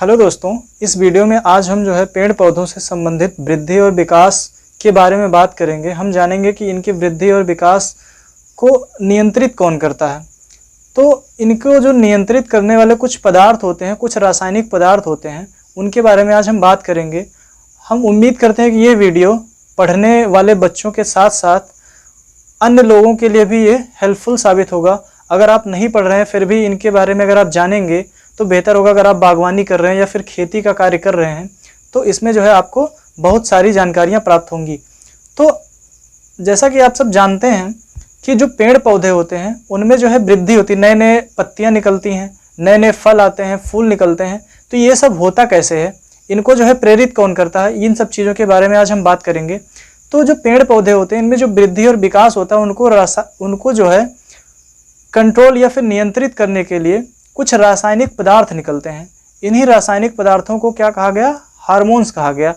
Hello दोस्तों, इस video में आज हम जो है पेड़ पौधों से संबंधित वृद्धि और विकास के बारे में बात करेंगे। हम जानेंगे कि इनकी वृद्धि और विकास को नियंत्रित कौन करता है। तो इनको जो नियंत्रित करने वाले कुछ पदार्थ होते हैं, कुछ रासायनिक पदार्थ होते हैं, उनके बारे में आज हम बात करेंगे। हम उम्मीद करते हैं कि ये वीडियो पढ़ने वाले बच्चों के साथ साथ अन्य लोगों के लिए भी ये हेल्पफुल साबित होगा। अगर आप नहीं पढ़ रहे हैं फिर भी इनके बारे में अगर आप जानेंगे तो बेहतर होगा। अगर आप बागवानी कर रहे हैं या फिर खेती का कार्य कर रहे हैं तो इसमें जो है आपको बहुत सारी जानकारियां प्राप्त होंगी। तो जैसा कि आप सब जानते हैं कि जो पेड़ पौधे होते हैं उनमें जो है वृद्धि होती है, नए नए पत्तियां निकलती हैं, नए नए फल आते हैं, फूल निकलते हैं। तो ये सब होता कैसे है, इनको जो है प्रेरित कौन करता है, इन सब चीज़ों के बारे में आज हम बात करेंगे। तो जो पेड़ पौधे होते हैं इनमें जो वृद्धि और विकास होता है उनको जो है कंट्रोल या फिर नियंत्रित करने के लिए कुछ रासायनिक पदार्थ निकलते हैं। इन्हीं रासायनिक पदार्थों को क्या कहा गया, हार्मोन्स कहा गया।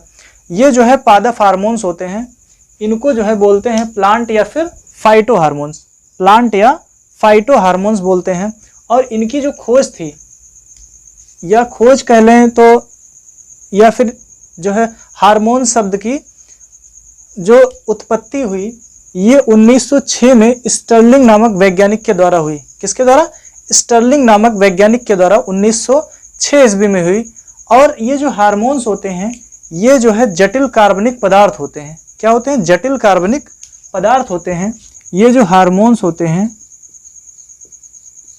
ये जो है पादप हार्मोन्स होते हैं, इनको जो है बोलते हैं प्लांट या फिर फाइटो हार्मोन्स, प्लांट या फाइटो हार्मोन्स बोलते हैं। और इनकी जो खोज थी या खोज कह लें तो या फिर जो है हार्मोन शब्द की जो उत्पत्ति हुई ये 1906 में स्टर्लिंग नामक वैज्ञानिक के द्वारा हुई। किसके द्वारा? स्टर्लिंग नामक वैज्ञानिक के द्वारा 1906 ईस्वी में हुई। और ये जो हार्मोन्स होते हैं ये जो है जटिल कार्बनिक पदार्थ होते हैं। क्या होते हैं? जटिल कार्बनिक पदार्थ होते हैं। ये जो हार्मोन्स होते हैं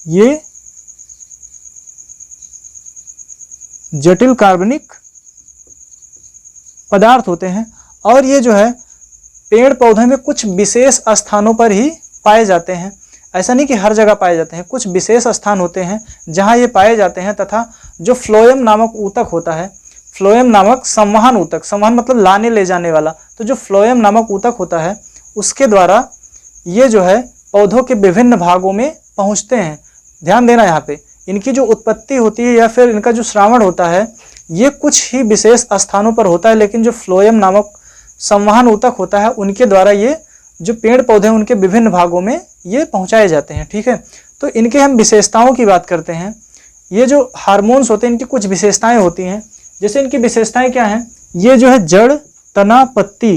ये जटिल कार्बनिक पदार्थ होते हैं। और ये जो है पेड़ पौधे में कुछ विशेष स्थानों पर ही पाए जाते हैं। ऐसा नहीं कि हर जगह पाए जाते हैं, कुछ विशेष स्थान होते हैं जहां ये पाए जाते हैं। तथा जो फ्लोएम नामक ऊतक होता है, फ्लोएम नामक संवहन ऊतक, संवहन मतलब लाने ले जाने वाला, तो जो फ्लोएम नामक ऊतक होता है उसके द्वारा ये जो है पौधों के विभिन्न भागों में पहुंचते हैं। ध्यान देना, यहाँ पे इनकी जो उत्पत्ति होती है या फिर इनका जो श्रावण होता है ये कुछ ही विशेष स्थानों पर होता है, लेकिन जो फ्लोएम नामक संवहन ऊतक होता है उनके द्वारा ये जो पेड़ पौधे हैं उनके विभिन्न भागों में ये पहुंचाए जाते हैं। ठीक है, तो इनके हम विशेषताओं की बात करते हैं। ये जो हार्मोन्स होते हैं इनकी कुछ विशेषताएं होती हैं। जैसे इनकी विशेषताएं क्या हैं? ये जो है जड़, तना, पत्ती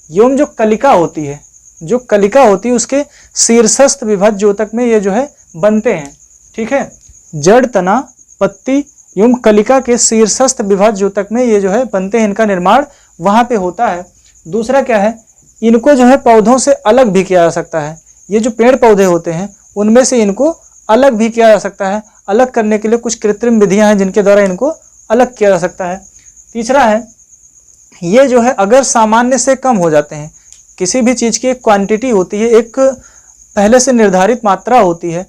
एवं जो कलिका होती है, जो कलिका होती है उसके शीर्षस्थ विभज्य ऊतक में ये जो है बनते हैं। ठीक है, जड़, तना, पत्ती एवं कलिका के शीर्षस्थ विभज्य ऊतक में ये जो है बनते हैं। इनका निर्माण वहां पे होता है। दूसरा क्या है, इनको जो है पौधों से अलग भी किया जा सकता है। ये जो पेड़ पौधे होते हैं उनमें से इनको अलग भी किया जा सकता है। अलग करने के लिए कुछ कृत्रिम विधियां हैं जिनके द्वारा इनको अलग किया जा सकता है। तीसरा है, ये जो है अगर सामान्य से कम हो जाते हैं, किसी भी चीज़ की एक क्वांटिटी होती है, एक पहले से निर्धारित मात्रा होती है,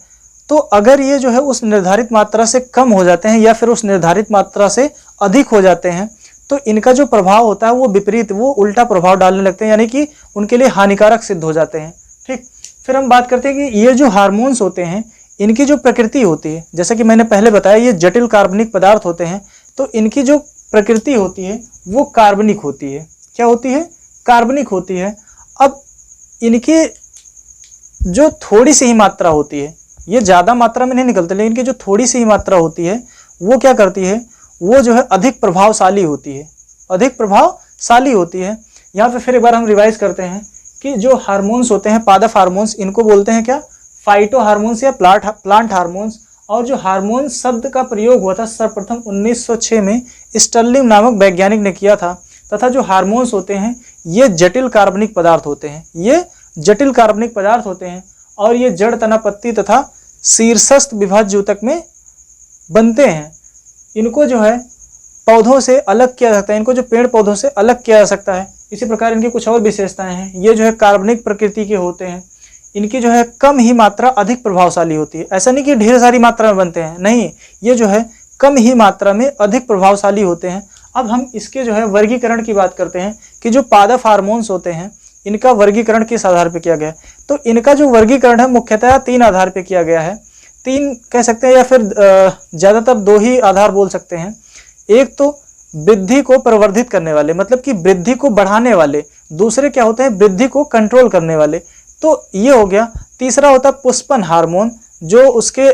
तो अगर ये जो है उस निर्धारित मात्रा से कम हो जाते हैं या फिर उस निर्धारित मात्रा से अधिक हो जाते हैं तो इनका जो प्रभाव होता है वो विपरीत, वो उल्टा प्रभाव डालने लगते हैं, यानी कि उनके लिए हानिकारक सिद्ध हो जाते हैं। ठीक, फिर हम बात करते हैं कि ये जो हार्मोन्स होते हैं इनकी जो प्रकृति होती है, जैसा कि मैंने पहले बताया ये जटिल कार्बनिक पदार्थ होते हैं, तो इनकी जो प्रकृति होती है वो कार्बनिक होती है। क्या होती है? कार्बनिक होती है। अब इनकी जो थोड़ी सी ही मात्रा होती है, ये ज़्यादा मात्रा में नहीं निकलते, लेकिन इनकी जो थोड़ी सी ही मात्रा होती है वो क्या करती है, वो जो है अधिक प्रभावशाली होती है, अधिक प्रभावशाली होती है। यहाँ पे फिर एक बार हम रिवाइज करते हैं कि जो हार्मोन्स होते हैं पादप हार्मोन्स, इनको बोलते हैं क्या? फाइटो हार्मोन्स या प्लांट हार्मोन्स। और जो हार्मोन शब्द का प्रयोग हुआ था सर्वप्रथम 1906 में स्टर्लिंग नामक वैज्ञानिक ने किया था। तथा जो हार्मोन्स होते हैं ये जटिल कार्बनिक पदार्थ होते हैं, ये जटिल कार्बनिक पदार्थ होते हैं और ये जड़, तना, पत्ती तथा शीर्षस्थ विभज्य ऊतक में बनते हैं। इनको जो है पौधों से अलग किया जा सकता है, इनको जो पेड़ पौधों से अलग किया जा सकता है। इसी प्रकार इनकी कुछ और विशेषताएं हैं। ये जो है कार्बनिक प्रकृति के होते हैं, इनकी जो है कम ही मात्रा अधिक प्रभावशाली होती है। ऐसा नहीं कि ढेर सारी मात्रा में बनते हैं, नहीं, ये जो है कम ही मात्रा में अधिक प्रभावशाली होते हैं। अब हम इसके जो है वर्गीकरण की बात करते हैं कि जो पादप हार्मोन्स होते हैं इनका वर्गीकरण किस आधार पर किया गया है। तो इनका जो वर्गीकरण है मुख्यतः 3 आधार पर किया गया है। 3 कह सकते हैं या फिर ज़्यादातर 2 ही आधार बोल सकते हैं। एक तो वृद्धि को प्रवर्धित करने वाले, मतलब कि वृद्धि को बढ़ाने वाले। दूसरे क्या होते हैं? वृद्धि को कंट्रोल करने वाले। तो ये हो गया। तीसरा होता है पुष्पन हार्मोन, जो उसके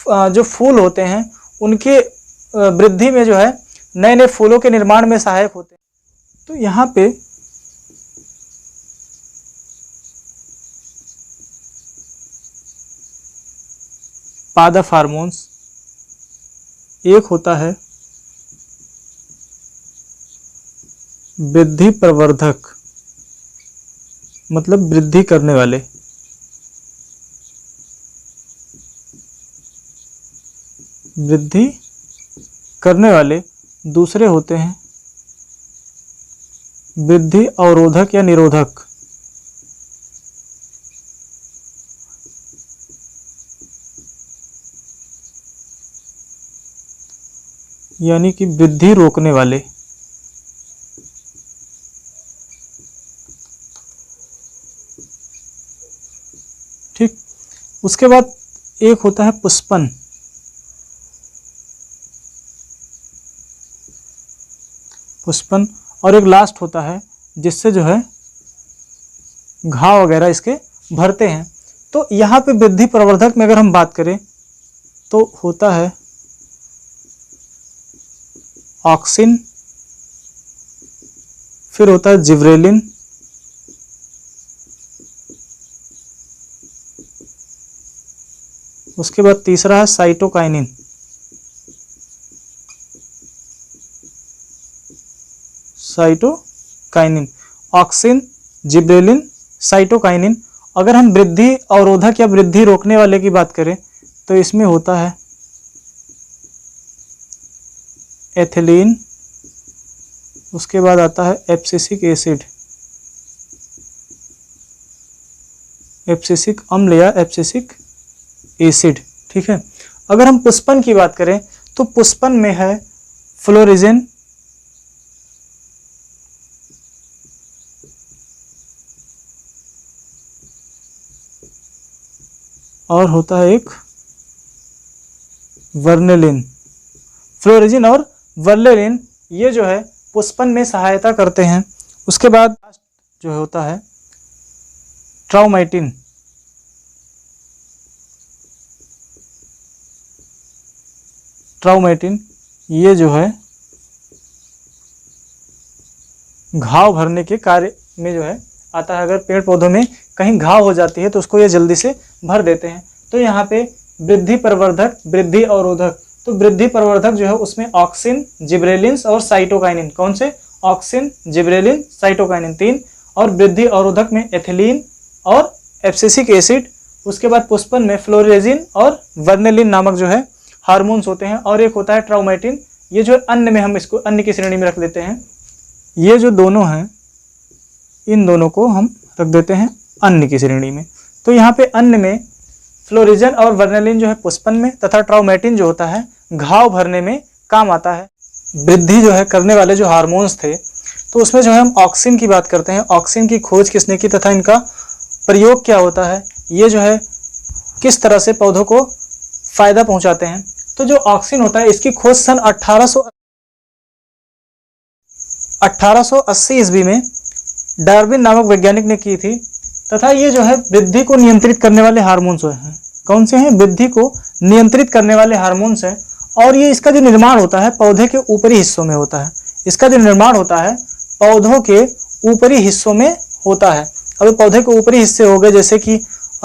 जो फूल होते हैं उनके वृद्धि में जो है नए नए फूलों के निर्माण में सहायक होते हैं। तो यहाँ पे पादप हार्मोन्स, एक होता है वृद्धि प्रवर्धक, मतलब वृद्धि करने वाले, वृद्धि करने वाले। दूसरे होते हैं वृद्धि अवरोधक या निरोधक। यानी कि वृद्धि रोकने वाले। ठीक, उसके बाद एक होता है पुष्पन। पुष्पन, और एक लास्ट होता है जिससे जो है घाव वगैरह इसके भरते हैं। तो यहाँ पे वृद्धि प्रवर्धक में अगर हम बात करें तो होता है ऑक्सिन, फिर होता है जिब्रेलिन, उसके बाद तीसरा है cytokinin. Cytokinin, auxin, gibberellin, cytokinin. अगर हम वृद्धि अवरोधक या वृद्धि रोकने वाले की बात करें तो इसमें होता है एथिलीन, उसके बाद आता है एब्सिसिक एसिड, एब्सिसिक अम्ल या एब्सिसिक एसिड। ठीक है, अगर हम पुष्पन की बात करें तो पुष्पन में है फ्लोरिजिन, और होता है एक वर्नेलिन। फ्लोरिजिन और वर्नेलिन ये जो है पुष्पन में सहायता करते हैं। उसके बाद जो होता है ट्राउमेटिन। ट्राउमेटिन ये जो है घाव भरने के कार्य में जो है आता है। अगर पेड़ पौधों में कहीं घाव हो जाती है तो उसको ये जल्दी से भर देते हैं। तो यहाँ पे वृद्धि प्रवर्धक, वृद्धि अवरोधक, तो वृद्धि प्रवर्धक जो है उसमें ऑक्सिन, जिब्रेलिन और साइटोकाइनिन, कौन से? Auxin, gibberellin, cytokinin, 3। और वृद्धि अवरोधक में एथिलीन और एब्सिसिक एसिड। उसके बाद पुष्पन में फ्लोरेजिन और वर्नेलिन नामक जो है हार्मोन्स होते हैं। और एक होता है ट्राउमेटिन, ये जो अन्न में हम इसको अन्न की श्रेणी में रख देते हैं। ये जो दोनों हैं इन दोनों को हम रख देते हैं अन्न की श्रेणी में। तो यहाँ पे अन्न में फ्लोरिजन और वर्नेलिन जो है पुष्पन में, तथा ट्राउमेटिन जो होता है घाव भरने में काम आता है। वृद्धि जो है करने वाले जो हार्मोन्स थे तो उसमें जो है हम ऑक्सिन की बात करते हैं। ऑक्सिन की खोज किसने की तथा इनका प्रयोग क्या होता है, ये जो है किस तरह से पौधों को फायदा पहुंचाते हैं। तो जो ऑक्सिन होता है इसकी खोज सन 1880 ईस्वी में डार्विन नामक वैज्ञानिक ने की थी। तथा ये जो है वृद्धि को नियंत्रित करने वाले हार्मोन्स हैं। कौन से हैं? वृद्धि को नियंत्रित करने वाले हार्मोन्स हैं। और ये इसका जो निर्माण होता है पौधे के ऊपरी हिस्सों में होता है। इसका जो निर्माण होता है पौधों के ऊपरी हिस्सों में होता है। अब पौधे के ऊपरी हिस्से हो गए जैसे कि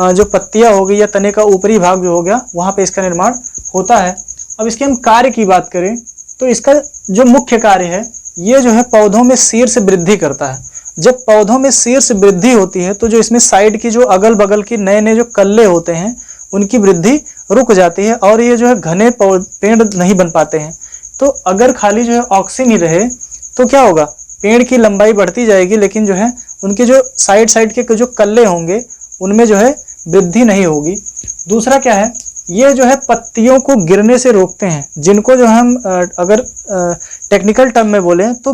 जो पत्तियां हो गई या तने का ऊपरी भाग जो हो गया, वहां पे इसका निर्माण होता है। अब इसके हम कार्य की बात करें तो इसका जो मुख्य कार्य है ये जो है पौधों में शीर्ष वृद्धि करता है। जब पौधों में शीर्ष वृद्धि होती है तो जो इसमें साइड की जो अगल बगल की नए नए जो कल्ले होते हैं उनकी वृद्धि रुक जाती है और ये जो है घने पेड़ नहीं बन पाते हैं। तो अगर खाली जो है ऑक्सीजन ही रहे तो क्या होगा, पेड़ की लंबाई बढ़ती जाएगी लेकिन जो है उनके जो साइड के जो कल्ले होंगे उनमें जो है वृद्धि नहीं होगी। दूसरा क्या है, ये जो है पत्तियों को गिरने से रोकते हैं, जिनको जो हम अगर टेक्निकल टर्म में बोले तो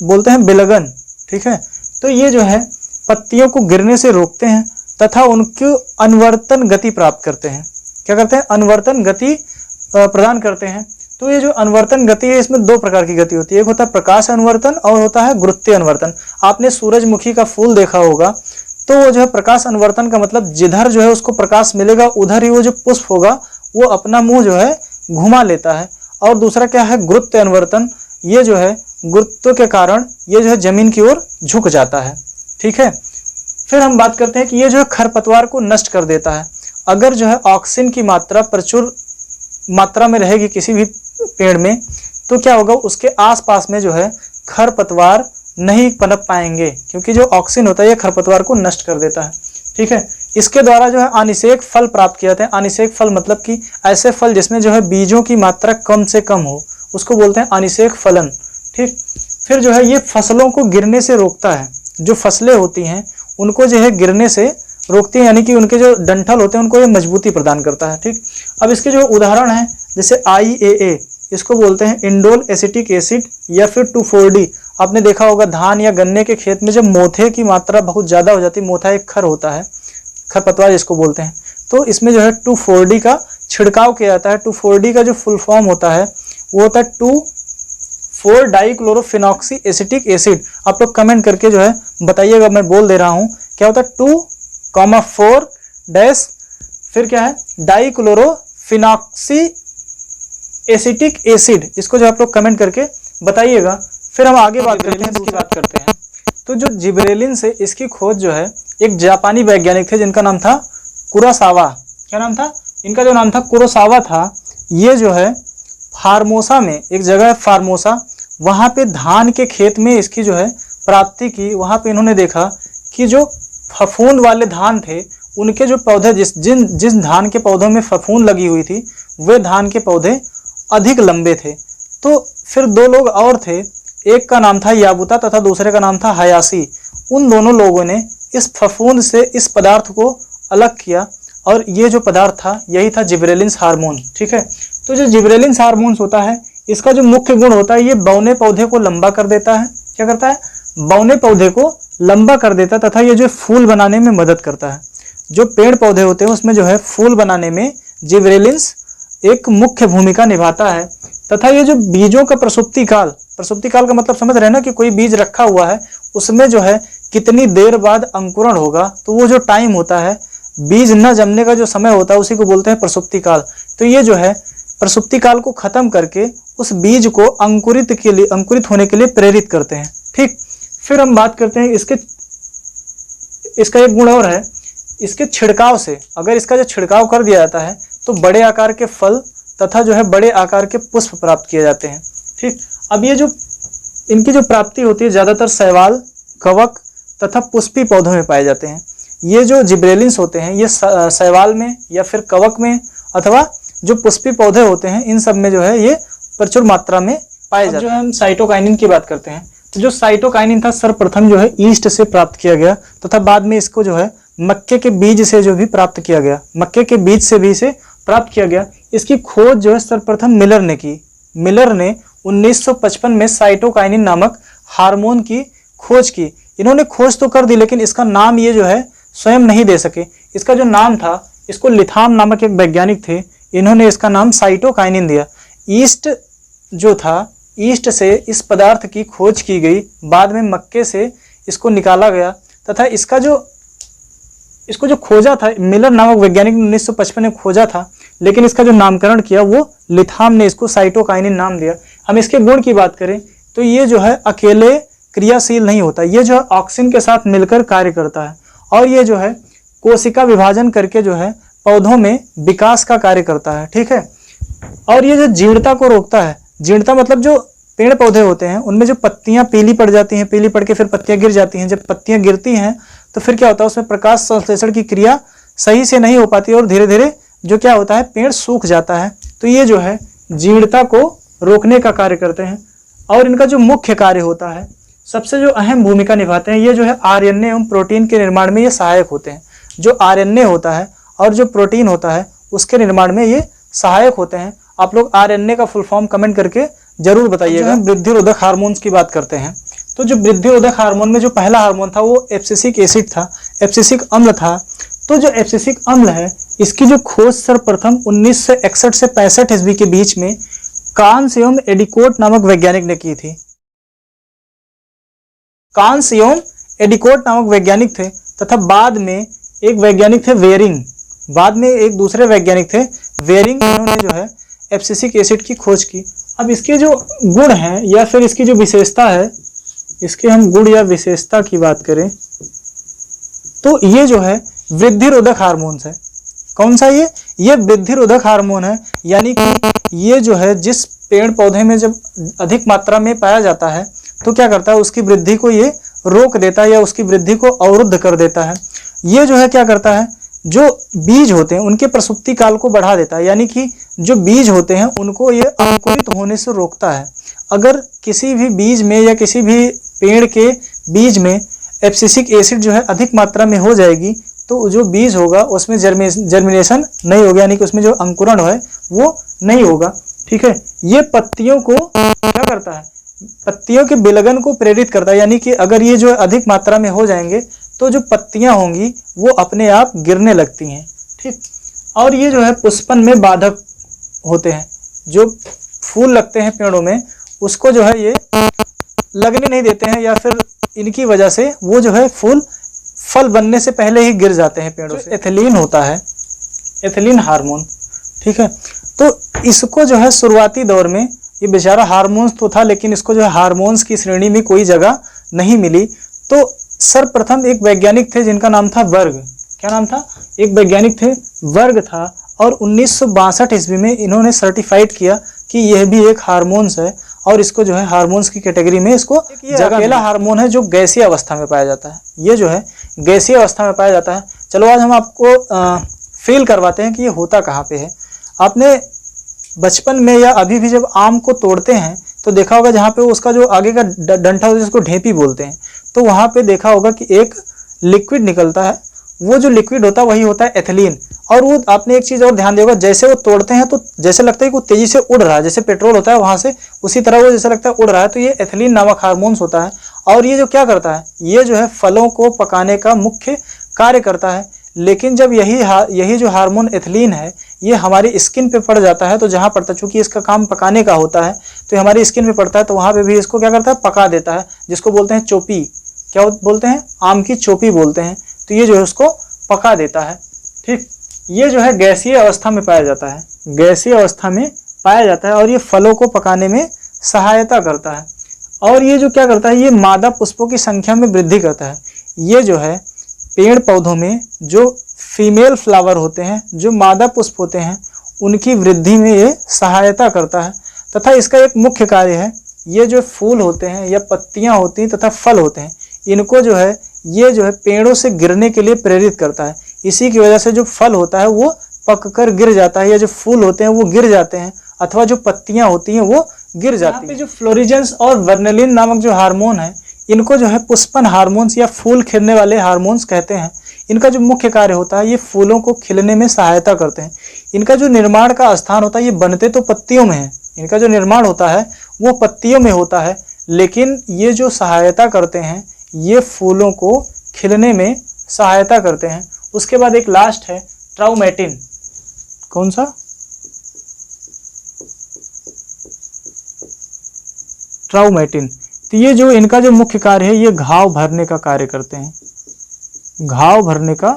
बोलते हैं बिलगन। ठीक है, तो ये जो है पत्तियों को गिरने से रोकते हैं तथा उनको अनवर्तन गति प्राप्त करते हैं। क्या करते हैं? अनवर्तन गति प्रदान करते हैं। तो ये जो अनवर्तन गति है इसमें दो प्रकार की गति होती है, एक होता है प्रकाश अनवर्तन और होता है गुरुत्वीय अनवर्तन। आपने सूरजमुखी का फूल देखा होगा तो वो जो है प्रकाश अनवर्तन का मतलब जिधर जो है उसको प्रकाश मिलेगा उधर ही वो जो पुष्प होगा वो अपना मुंह जो है घुमा लेता है। और दूसरा क्या है, गुरुत्व अनुवर्तन। ये जो है गुरुत्व के कारण ये जो है जमीन की ओर झुक जाता है। ठीक है, फिर हम बात करते हैं कि ये जो है खरपतवार को नष्ट कर देता है। अगर जो है ऑक्सीजन की मात्रा प्रचुर मात्रा में रहेगी किसी भी पेड़ में, तो क्या होगा, उसके आसपास में जो है खरपतवार नहीं पनप पाएंगे, क्योंकि जो ऑक्सीजन होता है ये खरपतवार को नष्ट कर देता है। ठीक है, इसके द्वारा जो है अनिषेक फल प्राप्त किए जाते हैं। अनिषेक फल मतलब कि ऐसे फल जिसमें जो है बीजों की मात्रा कम से कम हो, उसको बोलते हैं अनिषेक फलन। ठीक, फिर जो है ये फसलों को गिरने से रोकता है। जो फसलें होती हैं उनको जो है गिरने से रोकती है, यानी कि उनके जो डंठल होते हैं उनको ये मजबूती प्रदान करता है। ठीक, अब इसके जो उदाहरण हैं, जैसे IAA, इसको बोलते हैं इंडोल एसिटिक एसिड या फिर 2,4-D। आपने देखा होगा धान या गन्ने के खेत में जब मोथे की मात्रा बहुत ज़्यादा हो जाती है, मोथा एक खर होता है, खरपतवार जिसको बोलते हैं, तो इसमें जो है 2,4-D का छिड़काव किया जाता है। 2,4-D का जो फुल फॉर्म होता है वो होता है 2,4-डाइक्लोरोफिनॉक्सी एसिटिक एसिड। आप लोग कमेंट करके जो है बताइएगा, मैं बोल दे रहा हूँ क्या होता है, 2,4 डैश फिर क्या है, डाइक्लोरोफिनॉक्सी एसिटिक एसिड। इसको जो आप लोग कमेंट करके बताइएगा। फिर हम आगे बात करते हैं, इसकी बात करते हैं। तो जो जिब्रेलिन से इसकी खोज जो है एक जापानी वैज्ञानिक थे जिनका नाम था कुरोसावा। क्या नाम था इनका, जो नाम था कुरोसावा था। ये जो है फार्मोसा में एक जगह है फार्मोसा, वहाँ पे धान के खेत में इसकी जो है प्राप्ति की। वहाँ पे इन्होंने देखा कि जो फफूंद वाले धान थे उनके जो पौधे जिस धान के पौधों में फफूंद लगी हुई थी वे धान के पौधे अधिक लंबे थे। तो फिर दो लोग और थे, एक का नाम था याबुता तथा दूसरे का नाम था हयाशी। उन दोनों लोगों ने इस फफूंद से इस पदार्थ को अलग किया और ये जो पदार्थ था यही था जिब्रेलिन्स हार्मोन। ठीक है, तो जो जिब्रेलिन्स हार्मोन्स होता है इसका जो मुख्य गुण होता है ये बौने पौधे को लंबा कर देता है। क्या करता है, बौने पौधे को लंबा कर देता है तथा ये जो फूल बनाने में मदद करता है। जो पेड़ पौधे होते हैं उसमें जो है फूल बनाने में जिब्रेलिन्स एक मुख्य भूमिका निभाता है। तथा ये जो बीजों का प्रसुप्ति काल का मतलब समझ रहे हैं ना, कि कोई बीज रखा हुआ है उसमें जो है कितनी देर बाद अंकुरण होगा, तो वो जो टाइम होता है बीज न जमने का जो समय होता है उसी को बोलते हैं प्रसुप्ति काल। तो ये जो है प्रसुप्ति काल को खत्म करके उस बीज को अंकुरित होने के लिए प्रेरित करते हैं। ठीक, फिर हम बात करते हैं इसका एक गुण और है, इसके छिड़काव से। अगर इसका जो छिड़काव कर दिया जाता है तो बड़े आकार के फल तथा जो है बड़े आकार के पुष्प प्राप्त किए जाते हैं। ठीक, अब ये जो इनकी जो प्राप्ति होती है ज़्यादातर शैवाल, कवक तथा पुष्पी पौधों में पाए जाते हैं। ये जो जिब्रेलिन्स होते हैं ये शैवाल में या फिर कवक में अथवा जो पुष्पी पौधे होते हैं इन सब में जो है ये प्रचुर मात्रा में पाए जाते हैं। जो हम साइटोकाइनिन की बात करते हैं, तो जो साइटोकाइनिन था सर्वप्रथम जो है ईस्ट से प्राप्त किया गया तथा बाद में इसको जो है मक्के के बीज से जो भी प्राप्त किया गया, मक्के के बीज से भी इसे प्राप्त किया गया। इसकी खोज जो है सर्वप्रथम मिलर ने की। मिलर ने 1955 में साइटोकाइनिन नामक हार्मोन की खोज की। इन्होंने खोज तो कर दी लेकिन इसका नाम ये जो है स्वयं नहीं दे सके। इसका जो नाम था इसको लिथाम नामक एक वैज्ञानिक थे, इन्होंने इसका नाम साइटोकाइनिन दिया। ईस्ट जो था, ईस्ट से इस पदार्थ की खोज की गई, बाद में मक्के से इसको निकाला गया तथा इसको जो खोजा था मिलर नामक वैज्ञानिक ने 1955 में खोजा था, लेकिन इसका जो नामकरण किया वो लिथाम ने इसको साइटोकाइनिन नाम दिया। हम इसके गुण की बात करें तो ये जो है अकेले क्रियाशील नहीं होता, ये जो है ऑक्सीजन के साथ मिलकर कार्य करता है और ये जो है कोशिका विभाजन करके जो है पौधों में विकास का कार्य करता है। ठीक है, और ये जो जीर्णता को रोकता है, जीर्णता मतलब जो पेड़ पौधे होते हैं उनमें जो पत्तियां पीली पड़ जाती हैं, पीली पड़ के फिर पत्तियां गिर जाती हैं। जब पत्तियां गिरती हैं तो फिर क्या होता है, उसमें प्रकाश संश्लेषण की क्रिया सही से नहीं हो पाती और धीरे धीरे जो क्या होता है पेड़ सूख जाता है। तो ये जो है जीर्णता को रोकने का कार्य करते हैं और इनका जो मुख्य कार्य होता है, सबसे जो अहम भूमिका निभाते हैं, ये जो है आरएनए एवं प्रोटीन के निर्माण में ये सहायक होते हैं। जो आरएनए होता है और जो प्रोटीन होता है उसके निर्माण में ये सहायक होते हैं। आप लोग आरएनए का फुल फॉर्म कमेंट करके जरूर बताइएगा। वृद्धिरोधक हार्मोन्स की बात करते हैं, तो जो वृद्धिरोधक हार्मोन में जो पहला हार्मोन था वो एब्सिसिक एसिड था, एब्सिसिक अम्ल था। तो जो एब्सिसिक अम्ल है इसकी जो खोज सर्वप्रथम 1961 से 65 ईस्वी के बीच में कांस एवं एडिकोट नामक वैज्ञानिक ने की थी। कांस एवं एडिकोट नामक वैज्ञानिक थे तथा बाद में एक वैज्ञानिक थे वेरिंग, बाद में एक दूसरे वैज्ञानिक थे वेरिंग, इन्होंने जो है एब्सिसिक एसिड की खोज की। अब इसके जो गुण हैं या फिर इसकी जो विशेषता है, इसके हम गुण या विशेषता की बात करें तो ये जो है वृद्धि रोधक हार्मोन्स है। कौन सा ये वृद्धि रोधक हार्मोन है, यानी कि ये जो है जिस पेड़ पौधे में जब अधिक मात्रा में पाया जाता है तो क्या करता है, उसकी वृद्धि को ये रोक देता है या उसकी वृद्धि को अवरुद्ध कर देता है। ये जो है क्या करता है, जो बीज होते हैं उनके प्रसुप्ति काल को बढ़ा देता है, यानी कि जो बीज होते हैं उनको ये अंकुरित होने से रोकता है। अगर किसी भी बीज में या किसी भी पेड़ के बीज में एब्सिसिक एसिड जो है अधिक मात्रा में हो जाएगी तो जो बीज होगा उसमें जर्मिनेशन नहीं होगा, यानी कि उसमें जो अंकुरण है वो नहीं होगा। ठीक है, ये पत्तियों को क्या करता है, पत्तियों के विलगन को प्रेरित करता है, यानी कि अगर ये जो अधिक मात्रा में हो जाएंगे तो जो पत्तियां होंगी वो अपने आप गिरने लगती हैं। ठीक, और ये जो है पुष्पन में बाधक होते हैं, जो फूल लगते हैं पेड़ों में उसको जो है ये लगने नहीं देते हैं, या फिर इनकी वजह से वो जो है फल बनने से पहले ही गिर जाते हैं पेड़ों से। एथिलीन होता है, एथिलीन हार्मोन। ठीक है, तो इसको जो है शुरुआती दौर में ये बेचारा हार्मोन्स तो था, लेकिन इसको जो है हार्मोन्स की श्रेणी में कोई जगह नहीं मिली। तो सर्वप्रथम एक वैज्ञानिक थे जिनका नाम था वर्ग। क्या नाम था, एक वैज्ञानिक थे वर्ग था, और 1962 ईस्वी में इन्होंने सर्टिफाइड किया कि यह भी एक हार्मोन्स है और इसको जो है हार्मोन्स की कैटेगरी में इसको अकेला हार्मोन है जो गैसीय अवस्था में पाया जाता है। ये जो है गैसीय अवस्था में पाया जाता है। चलो आज हम आपको फील करवाते हैं कि ये होता कहाँ पे है। आपने बचपन में या अभी भी जब आम को तोड़ते हैं तो देखा होगा जहाँ पे उसका जो आगे का डंठा होता है जिसको ढेपी बोलते हैं, तो वहाँ पे देखा होगा कि एक लिक्विड निकलता है। वो जो लिक्विड होता है वही होता है एथिलीन। और वो आपने एक चीज़ और ध्यान दिया होगा, जैसे वो तोड़ते हैं तो जैसे लगता है कि वो तेजी से उड़ रहा है, जैसे पेट्रोल होता है वहाँ से उसी तरह वो जैसे लगता है उड़ रहा है, तो ये एथिलीन नामक हार्मोन्स होता है। और ये जो क्या करता है, ये जो है फलों को पकाने का मुख्य कार्य करता है। लेकिन जब यही जो हार्मोन एथिलीन है ये हमारी स्किन पे पड़ जाता है, तो जहाँ पड़ता है चूंकि इसका काम पकाने का होता है तो हमारी स्किन पे पड़ता है, तो वहाँ पे भी इसको क्या करता है, पका देता है, जिसको बोलते हैं चोपी। क्या बोलते हैं, आम की चोपी बोलते हैं। तो ये जो है उसको पका देता है। ठीक, ये जो है गैसीय अवस्था में पाया जाता है, गैसीय अवस्था में पाया जाता है, और ये फलों को पकाने में सहायता करता है। और ये जो क्या करता है, ये मादा पुष्पों की संख्या में वृद्धि करता है। ये जो है पेड़ पौधों में जो फीमेल फ्लावर होते हैं, जो मादा पुष्प होते हैं, उनकी वृद्धि में ये सहायता करता है। तथा इसका एक मुख्य कार्य है, ये जो फूल होते हैं या पत्तियां होती हैं तथा फल होते हैं, इनको जो है ये जो है पेड़ों से गिरने के लिए प्रेरित करता है। इसी की वजह से जो फल होता है वो पककर गिर जाता है, या जो फूल होते हैं वो गिर जाते हैं, अथवा जो पत्तियां होती हैं वो गिर जाती हैं। जो फ्लोरिजेंस और वर्नेलिन नामक जो हार्मोन है, इनको जो है पुष्पन हार्मोन्स या फूल खिलने वाले हार्मोन्स कहते हैं। इनका जो मुख्य कार्य होता है, ये फूलों को खिलने में सहायता करते हैं। इनका जो निर्माण का स्थान होता है, ये बनते तो पत्तियों में है, इनका जो निर्माण होता है वो पत्तियों में होता है, लेकिन ये जो सहायता करते हैं ये फूलों को खिलने में सहायता करते हैं। उसके बाद एक लास्ट है ट्राउमेटिन। कौन सा, ट्राउमेटिन। तो ये जो इनका जो मुख्य कार्य है, ये घाव भरने का कार्य करते हैं, घाव भरने का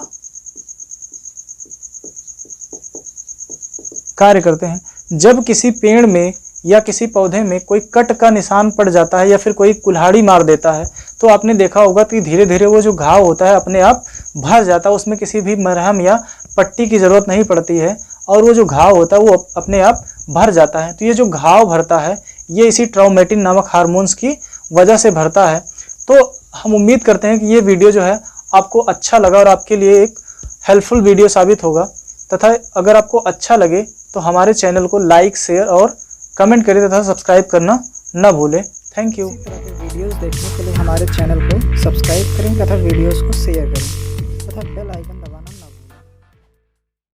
कार्य करते हैं। जब किसी पेड़ में या किसी पौधे में कोई कट का निशान पड़ जाता है या फिर कोई कुल्हाड़ी मार देता है, तो आपने देखा होगा कि धीरे धीरे वो जो घाव होता है अपने आप भर जाता है, उसमें किसी भी मरहम या पट्टी की ज़रूरत नहीं पड़ती है, और वो जो घाव होता है वो अपने आप भर जाता है। तो ये जो घाव भरता है ये इसी ट्राउमेटिन नामक हार्मोन्स की वजह से भरता है। तो हम उम्मीद करते हैं कि ये वीडियो जो है आपको अच्छा लगा और आपके लिए एक हेल्पफुल वीडियो साबित होगा। तथा अगर आपको अच्छा लगे तो हमारे चैनल को लाइक, शेयर और कमेंट करें तथा सब्सक्राइब करना न भूलें। Thank you. इसी तरह के वीडियोस देखने के लिए हमारे चैनल को सब्सक्राइब करें तथा वीडियोस को शेयर करें तथा बेल आइकन